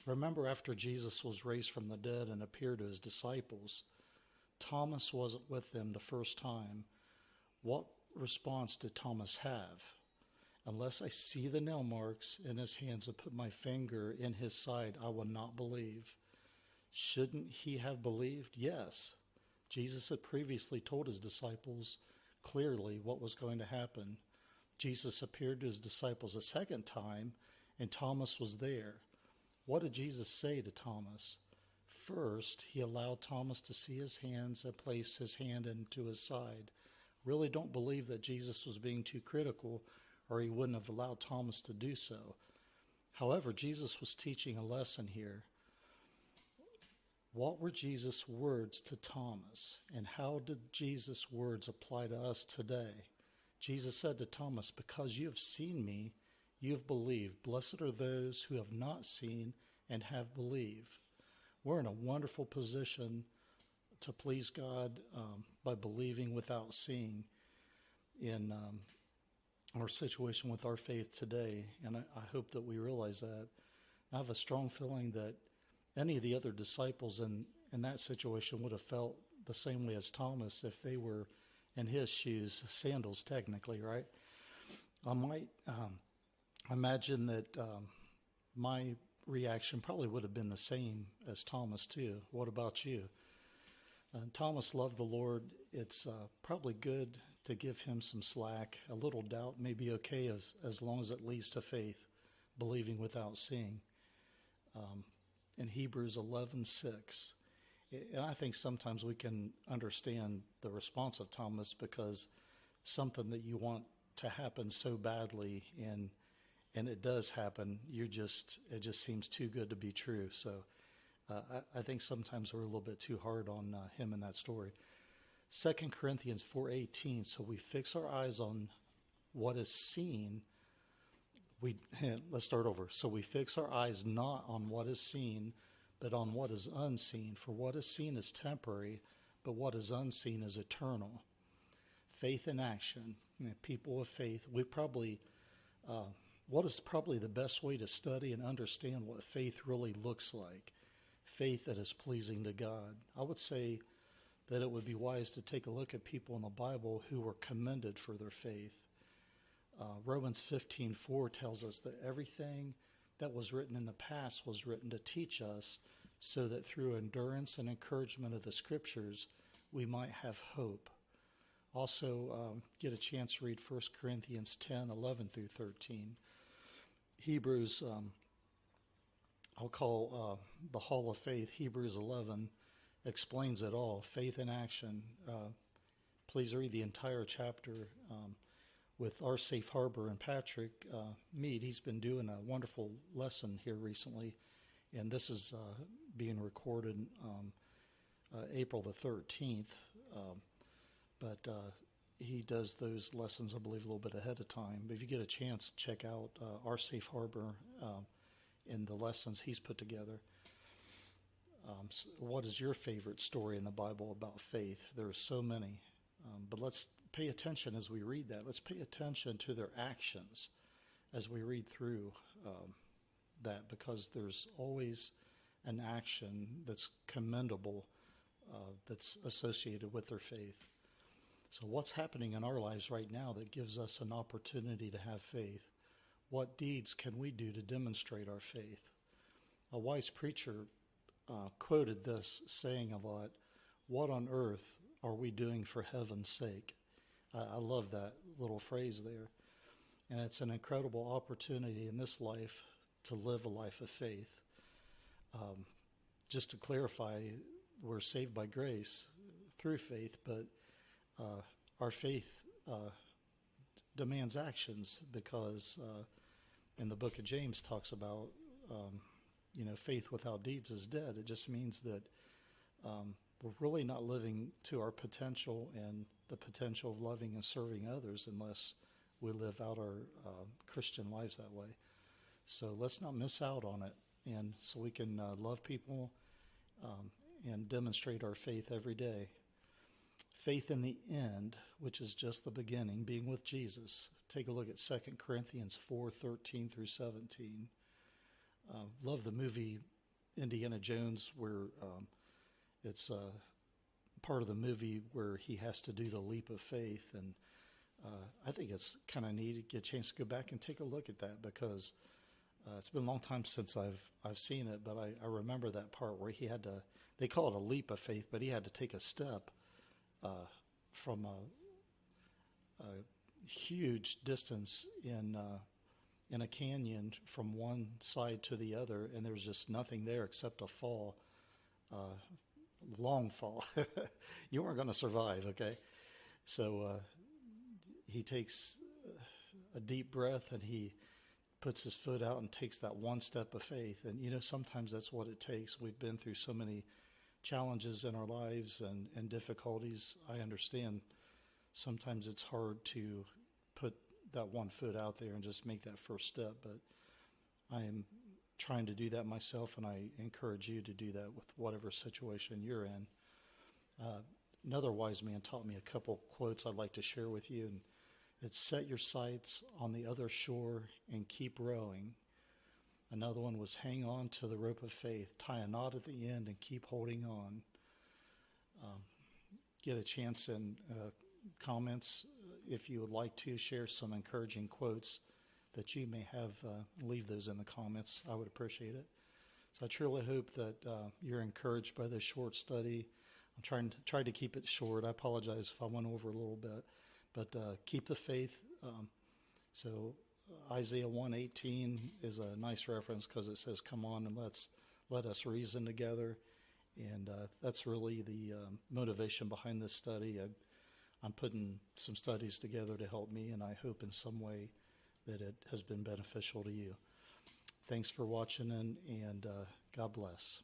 Remember, after Jesus was raised from the dead and appeared to his disciples, Thomas wasn't with them the first time. What response did Thomas have? Unless I see the nail marks in his hands and put my finger in his side, I will not believe. Shouldn't he have believed? Yes. Jesus had previously told his disciples clearly what was going to happen. Jesus appeared to his disciples a second time, and Thomas was there. What did Jesus say to Thomas? First, he allowed Thomas to see his hands and place his hand into his side. Really don't believe that Jesus was being too critical, or he wouldn't have allowed Thomas to do so. However, Jesus was teaching a lesson here. What were Jesus' words to Thomas, and how did Jesus' words apply to us today? Jesus said to Thomas, because you have seen me, you have believed. Blessed are those who have not seen and have believed. We're in a wonderful position to please God by believing without seeing in our situation with our faith today. And I hope that we realize that. I have a strong feeling that any of the other disciples in that situation would have felt the same way as Thomas if they were in his shoes, sandals technically, right? I might imagine that my reaction probably would have been the same as Thomas too. What about you? Thomas loved the Lord. It's probably good to give him some slack. A little doubt may be okay as long as it leads to faith, believing without seeing. In Hebrews 11:6, and I think sometimes we can understand the response of Thomas because something that you want to happen so badly and it does happen, it just seems too good to be true. So I think sometimes we're a little bit too hard on him in that story. 2 Corinthians 4:18, so we fix our eyes on what is seen. Let's start over. So we fix our eyes not on what is seen, but on what is unseen. For what is seen is temporary, but what is unseen is eternal. Faith in action. People of faith, what is probably the best way to study and understand what faith really looks like? Faith that is pleasing to God. I would say that it would be wise to take a look at people in the Bible who were commended for their faith. Romans 15:4 tells us that everything that was written in the past was written to teach us so that through endurance and encouragement of the scriptures, we might have hope. Also, get a chance to read 1 Corinthians 10:11 through 13. Hebrews, I'll call the Hall of Faith, Hebrews 11, explains it all, faith in action. Please read the entire chapter with our Safe Harbor and Patrick Mead. He's been doing a wonderful lesson here recently, and this is being recorded April the 13th. But he does those lessons, I believe, a little bit ahead of time. But if you get a chance, check out our Safe Harbor and the lessons he's put together. So what is your favorite story in the Bible about faith? There are so many. But let's pay attention as we read that. Let's pay attention to their actions as we read through that, because there's always an action that's commendable that's associated with their faith. So what's happening in our lives right now that gives us an opportunity to have faith? What deeds can we do to demonstrate our faith? A wise preacher quoted this saying a lot, "What on earth are we doing for heaven's sake?" I love that little phrase there. And it's an incredible opportunity in this life to live a life of faith. Just to clarify, we're saved by grace through faith, but our faith demands actions, because in the book of James talks about, faith without deeds is dead. It just means that we're really not living to our potential and the potential of loving and serving others unless we live out our Christian lives that way. So let's not miss out on it. And so we can love people and demonstrate our faith every day. Faith in the end, which is just the beginning, being with Jesus. Take a look at 2 Corinthians 4:13 through 17. love the movie Indiana Jones, where it's part of the movie where he has to do the leap of faith, and I think it's kind of neat to get a chance to go back and take a look at that, because it's been a long time since I've seen it, but I remember that part where he had to. They call it a leap of faith, but he had to take a step from a huge distance in a canyon from one side to the other, and there was just nothing there except a fall, long fall. You weren't going to survive, okay? So he takes a deep breath, and he puts his foot out and takes that one step of faith. And, you know, sometimes that's what it takes. We've been through so many challenges in our lives and difficulties. I understand sometimes it's hard to put that one foot out there and just make that first step, but I am trying to do that myself, and I encourage you to do that with whatever situation you're in. Another wise man taught me a couple quotes I'd like to share with you, and it's set your sights on the other shore and keep rowing. Another one was hang on to the rope of faith, tie a knot at the end and keep holding on. Get a chance in comments if you would like to share some encouraging quotes that you may have, leave those in the comments. I would appreciate it. So I truly hope that you're encouraged by this short study. I'm trying to keep it short. I apologize if I went over a little bit, but keep the faith. So Isaiah 1:18 is a nice reference because it says, "Come on and let us reason together," and that's really the motivation behind this study. I'm putting some studies together to help me, and I hope in some way that it has been beneficial to you. Thanks for watching, and God bless.